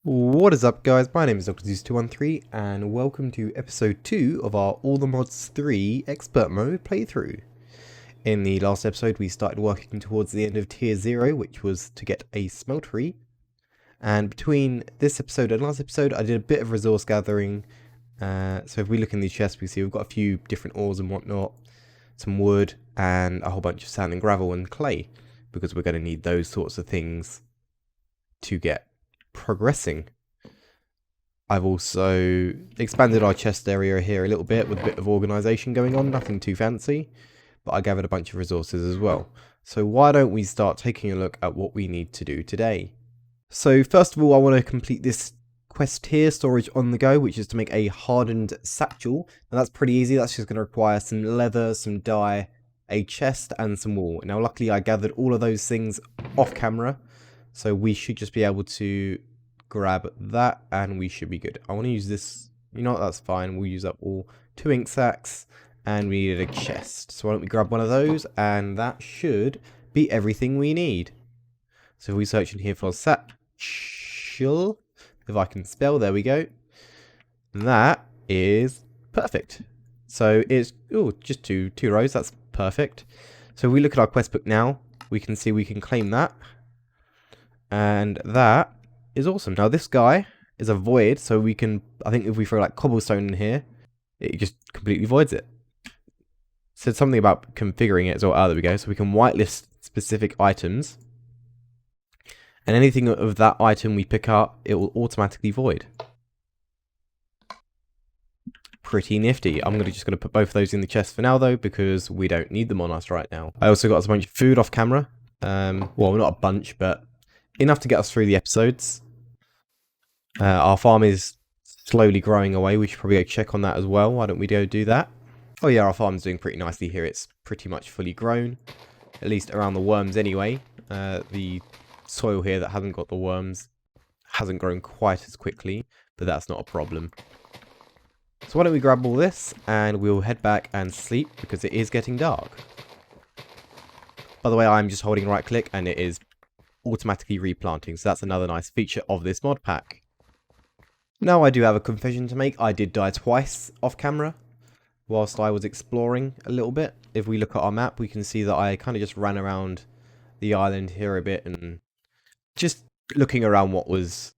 What is up, guys? My name is Dr. Zeus213 and welcome to episode 2 of our All the Mods 3 Expert Mode playthrough. In the last episode we started working towards the end of tier 0, which was to get a Smeltery, and between this episode and last episode I did a bit of resource gathering. So if we look in the chest we see we've got a few different ores and whatnot, some wood and a whole bunch of sand and gravel and clay, because we're going to need those sorts of things to get progressing. I've also expanded our chest area here a little bit with a bit of organisation going on, nothing too fancy, but I gathered a bunch of resources as well. So why don't we start taking a look at what we need to do today. So first of all I want to complete this quest here, storage on the go, which is to make a hardened satchel. Now that's pretty easy, that's just going to require some leather, some dye, a chest and some wool. Now luckily I gathered all of those things off camera, so we should just be able to grab that and we should be good. I want to use this, you know what, that's fine, we'll use up all 2 ink sacks and we needed a chest. So why don't we grab one of those, and that should be everything we need. So if we search in here for satchel, if I can spell, there we go. That is perfect. So it's just two rows, that's perfect. So if we look at our quest book now, we can see we can claim that. And that is awesome. Now this guy is a void, so we can, I think if we throw like cobblestone in here, it just completely voids it. Said something about configuring it as well. There we go. So we can whitelist specific items, and anything of that item we pick up, it will automatically void. Pretty nifty. I'm just going to put both of those in the chest for now though, because we don't need them on us right now. I also got a bunch of food off camera. Well, not a bunch, but enough to get us through the episodes. Our farm is slowly growing away. We should probably go check on that as well. Why don't we go do that? Oh yeah, our farm's doing pretty nicely here. It's pretty much fully grown, at least around the worms anyway. The soil here that hasn't got the worms hasn't grown quite as quickly, but that's not a problem. So why don't we grab all this and we'll head back and sleep, because it is getting dark. By the way, I'm just holding right click and it is automatically replanting, so that's another nice feature of this mod pack. Now I do have a confession to make. I did die twice off camera whilst I was exploring a little bit. If we look at our map we can see that I kind of just ran around the island here a bit and just looking around what was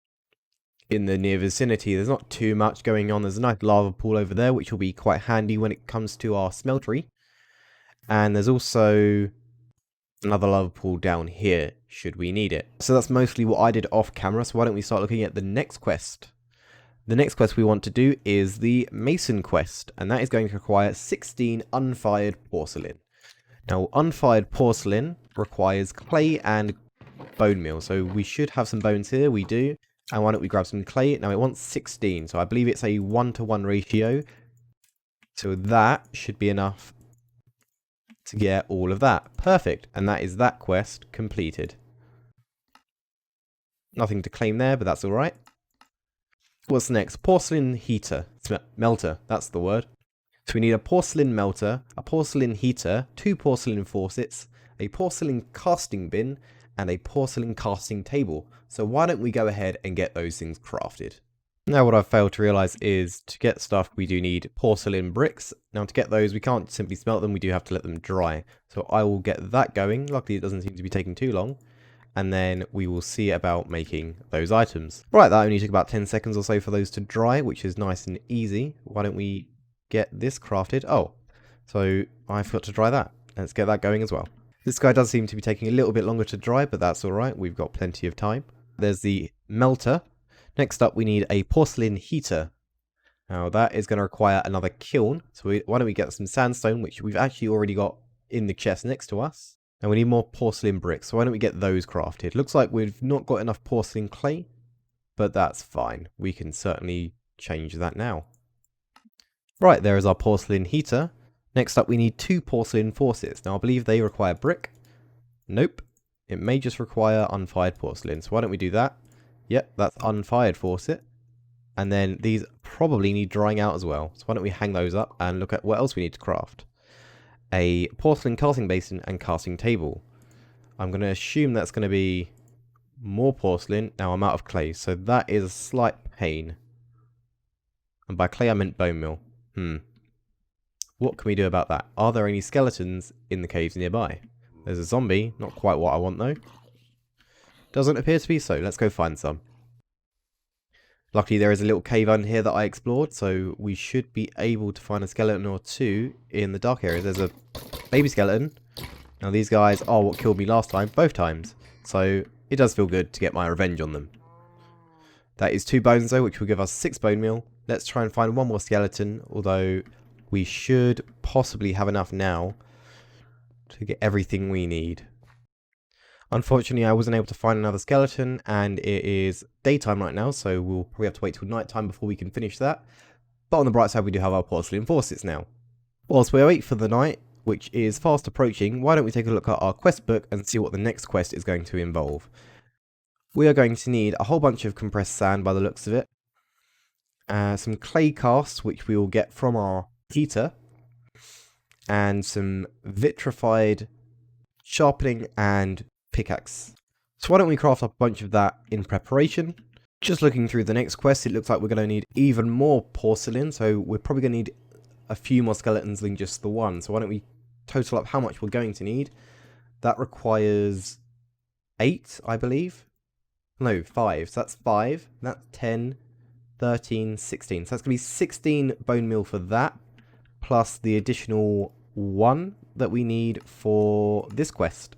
in the near vicinity. There's not too much going on. There's a nice lava pool over there which will be quite handy when it comes to our smeltery, and there's also another lava pool down here should we need it. So that's mostly what I did off camera, so why don't we start looking at the next quest. The next quest we want to do is the Mason quest, and that is going to require 16 unfired porcelain. Now unfired porcelain requires clay and bone meal, so we should have some bones here, we do. And why don't we grab some clay. Now it wants 16, so I believe it's a 1-to-1 ratio, so that should be enough to get all of that. Perfect, and that is that quest completed. Nothing to claim there, but that's alright. What's next? Porcelain heater. Melter, that's the word. So we need a porcelain melter, a porcelain heater, 2 porcelain faucets, a porcelain casting bin, and a porcelain casting table. So why don't we go ahead and get those things crafted. Now what I've failed to realise is to get stuff we do need porcelain bricks. Now to get those we can't simply smelt them, we do have to let them dry. So I will get that going. Luckily it doesn't seem to be taking too long. And then we will see about making those items. Right, that only took about 10 seconds or so for those to dry, which is nice and easy. Why don't we get this crafted? Oh, so I forgot to dry that. Let's get that going as well. This guy does seem to be taking a little bit longer to dry, but that's alright, we've got plenty of time. There's the melter. Next up we need a porcelain heater. Now that is going to require another kiln, so why don't we get some sandstone, which we've actually already got in the chest next to us. And we need more porcelain bricks, so why don't we get those crafted. Looks like we've not got enough porcelain clay, but that's fine. We can certainly change that now. Right, there is our porcelain heater. Next up we need 2 porcelain faucets. Now I believe they require brick. Nope. It may just require unfired porcelain, so why don't we do that. Yep, that's unfired faucet. And then these probably need drying out as well, so why don't we hang those up and look at what else we need to craft. A porcelain casting basin and casting table. I'm going to assume that's going to be More porcelain. Now I'm out of clay, so that is a slight pain. And by clay I meant bone meal. What can we do about that? Are there any skeletons in the caves nearby? There's a zombie. Not quite what I want though. Doesn't appear to be so. Let's go find some. Luckily there is a little cave under here that I explored, so we should be able to find a skeleton or two in the dark areas. There's a baby skeleton. Now these guys are what killed me last time, both times. So it does feel good to get my revenge on them. That is 2 bones though, which will give us 6 bone meal. Let's try and find one more skeleton, although we should possibly have enough now to get everything we need. Unfortunately, I wasn't able to find another skeleton, and it is daytime right now, so we'll probably have to wait till night time before we can finish that. But on the bright side, we do have our porcelain faucets now. Whilst we wait for the night, which is fast approaching, why don't we take a look at our quest book and see what the next quest is going to involve. We are going to need a whole bunch of compressed sand by the looks of it. Some clay casts, which we will get from our heater. And some vitrified sharpening and pickaxe. So why don't we craft up a bunch of that in preparation. Just looking through the next quest, it looks like we're going to need even more porcelain. So we're probably going to need a few more skeletons than just the one. So why don't we total up how much we're going to need. That requires 8, I believe. No, 5. So that's 5. That's 10, 13, 16. So that's going to be 16 bone meal for that. Plus the additional 1 that we need for this quest.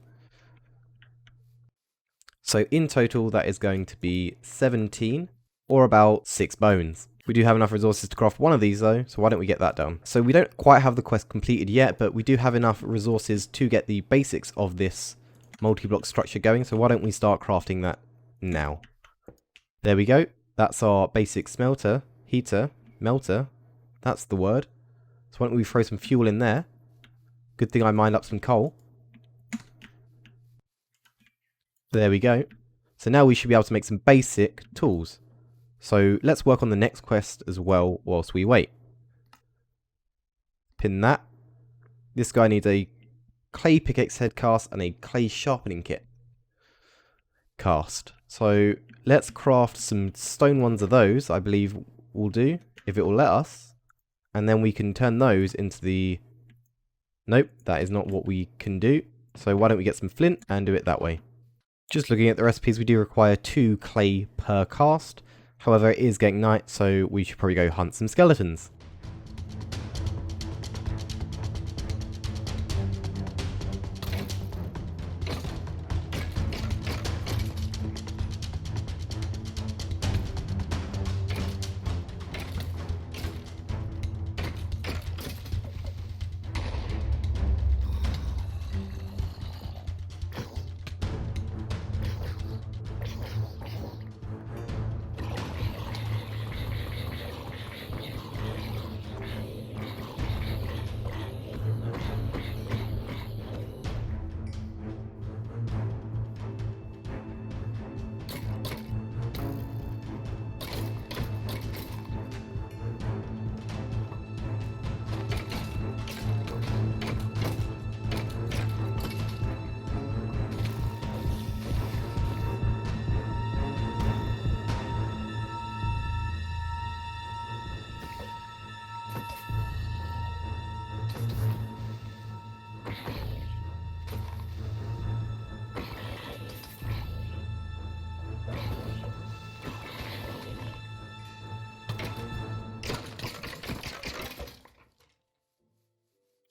So in total, that is going to be 17, or about 6 bones. We do have enough resources to craft one of these though, so why don't we get that done? So we don't quite have the quest completed yet, but we do have enough resources to get the basics of this multi-block structure going, so why don't we start crafting that now? There we go. That's our basic smelter, heater, melter. That's the word. So why don't we throw some fuel in there? Good thing I mined up some coal. There we go. So now we should be able to make some basic tools. So let's work on the next quest as well whilst we wait. Pin that. This guy needs a clay pickaxe head cast and a clay sharpening kit cast. So let's craft some stone ones of those, I believe will do, if it will let us. And then we can turn those into the... Nope, that is not what we can do. So why don't we get some flint and do it that way. Just looking at the recipes, we do require 2 clay per cast. However, it is getting night, so we should probably go hunt some skeletons.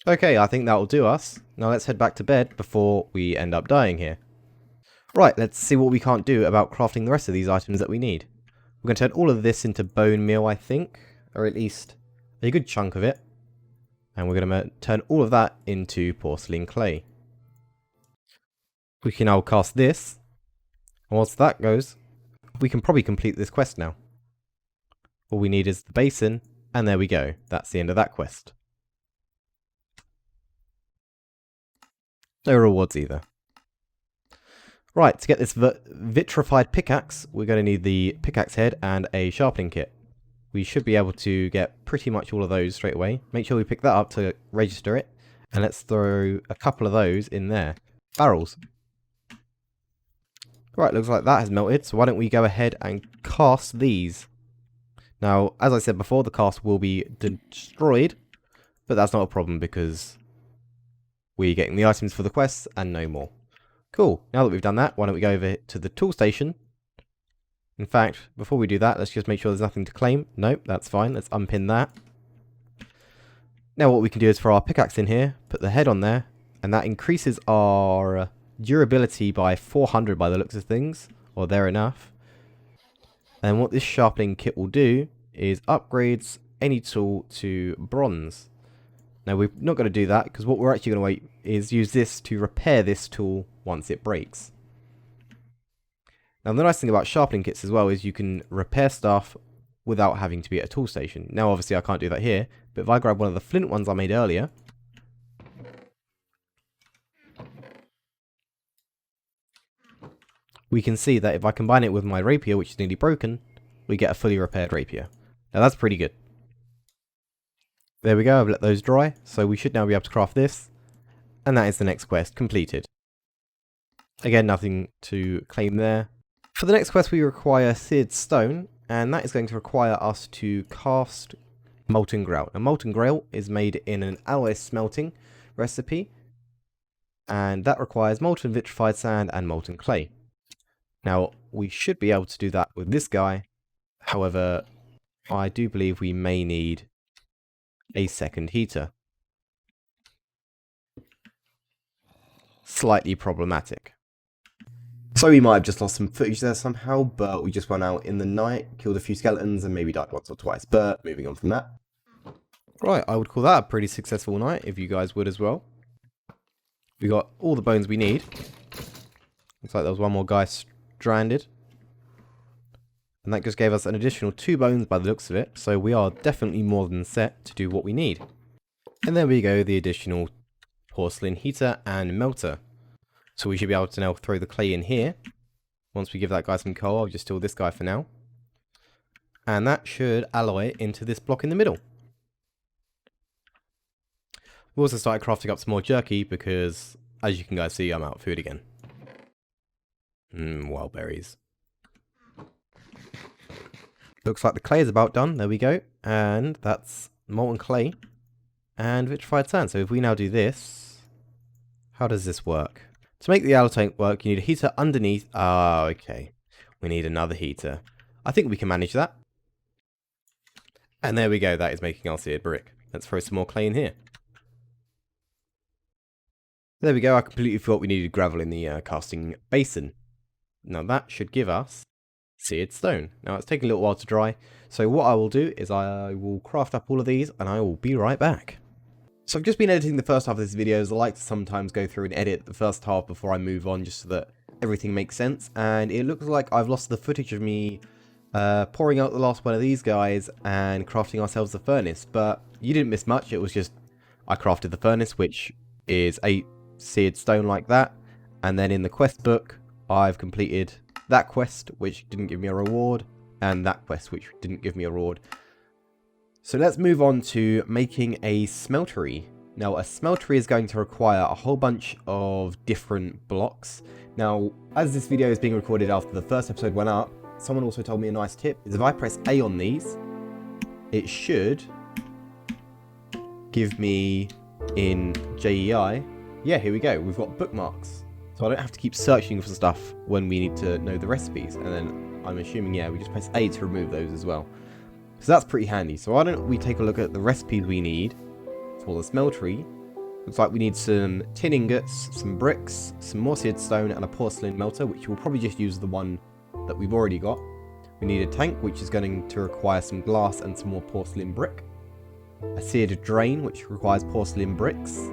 Okay, I think that will do us. Now let's head back to bed before we end up dying here. Right, let's see what we can't do about crafting the rest of these items that we need. We're going to turn all of this into bone meal, I think. Or at least a good chunk of it. And we're going to turn all of that into porcelain clay. We can now cast this. And once that goes, we can probably complete this quest now. All we need is the basin, and there we go. That's the end of that quest. No rewards either. Right, to get this vitrified pickaxe, we're going to need the pickaxe head and a sharpening kit. We should be able to get pretty much all of those straight away. Make sure we pick that up to register it. And let's throw a couple of those in there. Barrels. Right, looks like that has melted, so why don't we go ahead and cast these. Now, as I said before, the cast will be destroyed, but that's not a problem because we're getting the items for the quests and no more. Cool, now that we've done that, why don't we go over to the tool station. In fact, before we do that, let's just make sure there's nothing to claim. Nope, that's fine, let's unpin that. Now what we can do is for our pickaxe in here, put the head on there, and that increases our durability by 400 by the looks of things, or there enough. And what this sharpening kit will do is upgrades any tool to bronze. Now we're not going to do that because what we're actually going to wait is use this to repair this tool once it breaks. Now the nice thing about sharpening kits as well is you can repair stuff without having to be at a tool station. Now obviously I can't do that here, but if I grab one of the flint ones I made earlier, we can see that if I combine it with my rapier, which is nearly broken, we get a fully repaired rapier. Now that's pretty good. There we go, I've let those dry, so we should now be able to craft this, and that is the next quest completed. Again, nothing to claim there. For the next quest we require seared stone, and that is going to require us to cast molten grout. Now molten grout is made in an alloy smelting recipe, and that requires molten vitrified sand and molten clay. Now we should be able to do that with this guy, however I do believe we may need a second heater. Slightly problematic. So we might have just lost some footage there somehow, but we just went out in the night, killed a few skeletons and maybe died once or twice, but moving on from that. Right, I would call that a pretty successful night, if you guys would as well. We got all the bones we need. Looks like there was one more guy stranded. And that just gave us an additional 2 bones by the looks of it, so we are definitely more than set to do what we need. And there we go, the additional porcelain heater and melter. So we should be able to now throw the clay in here. Once we give that guy some coal, I'll just steal this guy for now. And that should alloy into this block in the middle. We also started crafting up some more jerky because, as you can guys see, I'm out of food again. Wild berries. Looks like the clay is about done. There we go. And that's molten clay and vitrified sand. So if we now do this, how does this work? To make the alloy tank work, you need a heater underneath. Ah, okay. We need another heater. I think we can manage that. And there we go. That is making our seared brick. Let's throw some more clay in here. There we go. I completely forgot we needed gravel in the casting basin. Now that should give us seared stone. Now it's taking a little while to dry, so what I will do is I will craft up all of these and I will be right back. So I've just been editing the first half of this video, as I like to sometimes go through and edit the first half before I move on, just so that everything makes sense, and it looks like I've lost the footage of me pouring out the last one of these guys and crafting ourselves the furnace, but you didn't miss much. It was just I crafted the furnace, which is 8 seared stone like that, and then in the quest book I've completed that quest, which didn't give me a reward, and that quest, which didn't give me a reward. So let's move on to making a smeltery. Now a smeltery is going to require a whole bunch of different blocks. Now, as this video is being recorded after the first episode went up, someone also told me a nice tip, is if I press A on these, it should give me in JEI, yeah, here we go, we've got bookmarks. So I don't have to keep searching for stuff when we need to know the recipes. And then I'm assuming, yeah, we just press A to remove those as well. So that's pretty handy. So why don't we take a look at the recipes we need for the smeltery. Looks like we need some tin ingots, some bricks, some more seared stone, and a porcelain melter, which we'll probably just use the one that we've already got. We need a tank, which is going to require some glass and some more porcelain brick. A seared drain, which requires porcelain bricks.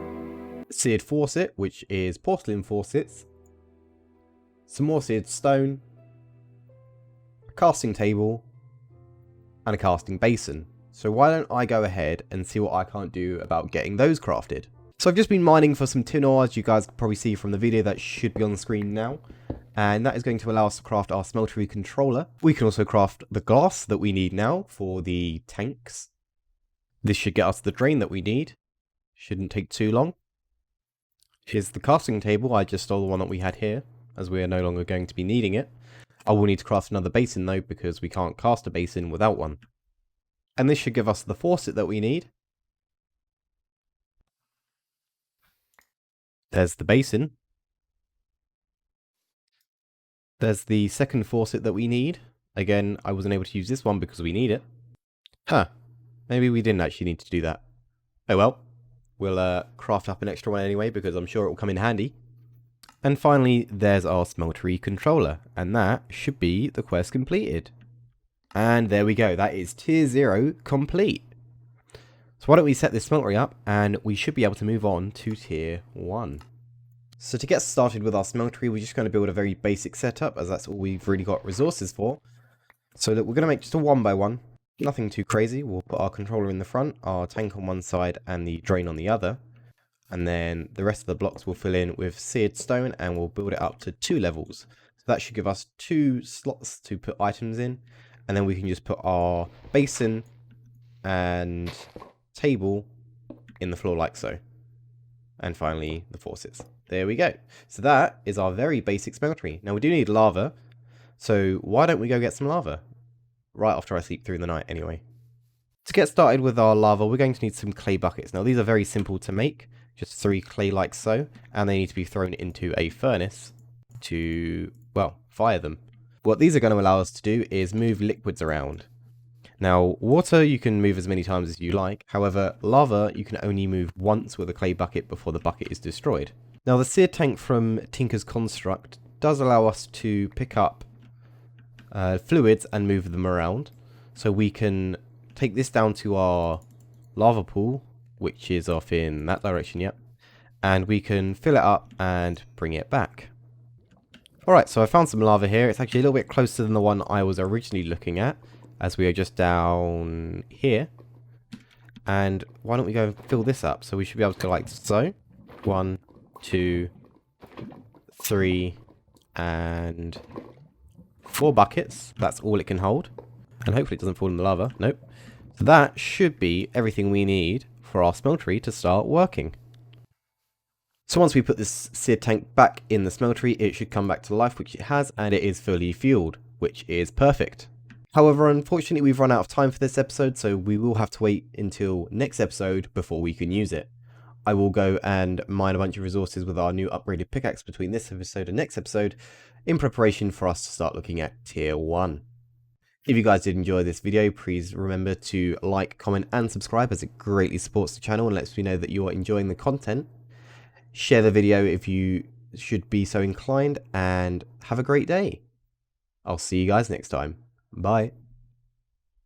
Seared faucet, which is porcelain faucets, some more seared stone, a casting table, and a casting basin. So why don't I go ahead and see what I can't do about getting those crafted. So I've just been mining for some tin ore, as you guys can probably see from the video that should be on the screen now, and that is going to allow us to craft our smeltery controller. We can also craft the glass that we need now for the tanks. This should get us the drain that we need. Shouldn't take too long. Here's the casting table. I just stole the one that we had here, as we are no longer going to be needing it. I will need to craft another basin though, because we can't cast a basin without one. And this should give us the faucet that we need. There's the basin. There's the second faucet that we need. Again, I wasn't able to use this one because we need it. Huh. Maybe we didn't actually need to do that. Oh well. We'll craft up an extra one anyway, because I'm sure it will come in handy. And finally, there's our Smeltery controller. And that should be the quest completed. And there we go. That is tier 0 complete. So why don't we set this Smeltery up, and we should be able to move on to tier 1. So to get started with our Smeltery, we're just going to build a very basic setup, as that's all we've really got resources for. So that we're going to make just a 1x1. Nothing too crazy. We'll put our controller in the front, our tank on one side, and the drain on the other. And then the rest of the blocks we'll fill in with seared stone, and we'll build it up to 2 levels. So that should give us 2 slots to put items in. And then we can just put our basin and table in the floor like so. And finally, the faucets. There we go. So that is our very basic Smeltery. Now we do need lava. So why don't we go get some lava? Right after I sleep through the night anyway. To get started with our lava, we're going to need some clay buckets. Now these are very simple to make. Just 3 clay like so. And they need to be thrown into a furnace to, well, fire them. What these are going to allow us to do is move liquids around. Now, water you can move as many times as you like. However, lava you can only move once with a clay bucket before the bucket is destroyed. Now, the seared tank from Tinker's Construct does allow us to pick up fluids and move them around. So we can take this down to our lava pool, which is off in that direction, yep. And we can fill it up and bring it back. Alright, so I found some lava here. It's actually a little bit closer than the one I was originally looking at, as we are just down here. And why don't we go and fill this up? So we should be able to go like so. 1, 2, 3, and 4 buckets. That's all it can hold. And hopefully it doesn't fall in the lava. Nope. So that should be everything we need for our Smeltery to start working. So once we put this seared tank back in the Smeltery, it should come back to life, which it has, and it is fully fueled, which is perfect. However, unfortunately, we've run out of time for this episode, so we will have to wait until next episode before we can use it. I will go and mine a bunch of resources with our new upgraded pickaxe between this episode and next episode, in preparation for us to start looking at tier 1. If you guys did enjoy this video, please remember to like, comment, and subscribe, as it greatly supports the channel and lets me know that you are enjoying the content. Share the video if you should be so inclined, and have a great day. I'll see you guys next time. Bye.